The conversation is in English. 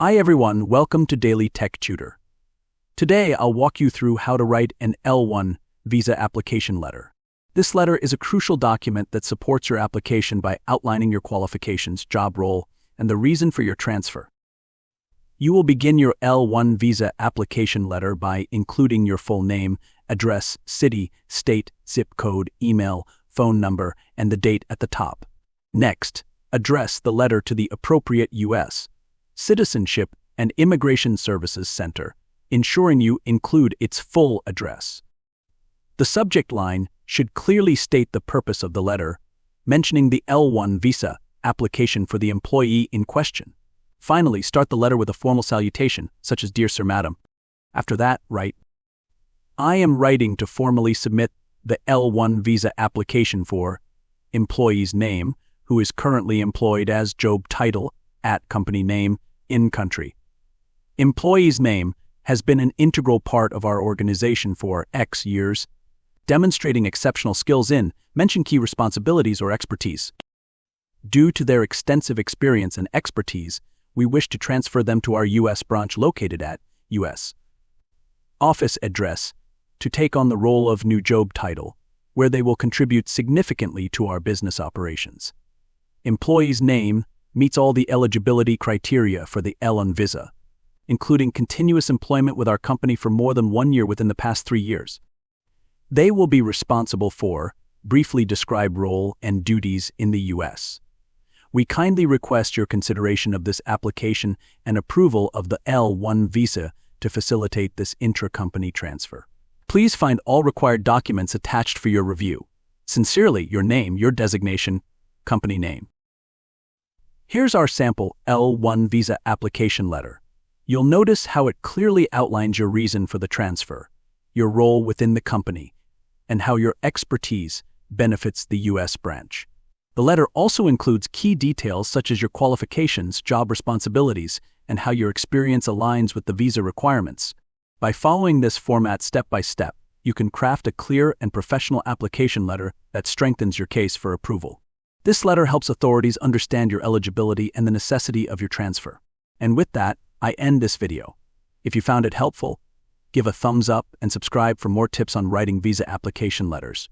Hi everyone, welcome to Daily Tech Tutor. Today I'll walk you through how to write an L-1 visa application letter. This letter is a crucial document that supports your application by outlining your qualifications, job role, and the reason for your transfer. You will begin your L-1 visa application letter by including your full name, address, city, state, zip code, email, phone number, and the date at the top. Next, address the letter to the appropriate U.S. Citizenship and Immigration Services Center, ensuring you include its full address. The subject line should clearly state the purpose of the letter, mentioning the L-1 visa application for the employee in question. Finally, start the letter with a formal salutation, such as "Dear Sir, Madam." After that, write, "I am writing to formally submit the L-1 visa application for employee's name, who is currently employed as job title, at company name, in country. Employee's name has been an integral part of our organization for X years, demonstrating exceptional skills in, mention key responsibilities or expertise. Due to their extensive experience and expertise, we wish to transfer them to our U.S. branch located at U.S. office address to take on the role of new job title, where they will contribute significantly to our business operations. Employee's name meets all the eligibility criteria for the L-1 visa, including continuous employment with our company for more than 1 year within the past 3 years. They will be responsible for, briefly describe role and duties in the U.S. We kindly request your consideration of this application and approval of the L-1 visa to facilitate this intra-company transfer. Please find all required documents attached for your review. Sincerely, your name, your designation, company name." Here's our sample L-1 visa application letter. You'll notice how it clearly outlines your reason for the transfer, your role within the company, and how your expertise benefits the U.S. branch. The letter also includes key details such as your qualifications, job responsibilities, and how your experience aligns with the visa requirements. By following this format step by step, you can craft a clear and professional application letter that strengthens your case for approval. This letter helps authorities understand your eligibility and the necessity of your transfer. And with that, I end this video. If you found it helpful, give a thumbs up and subscribe for more tips on writing visa application letters.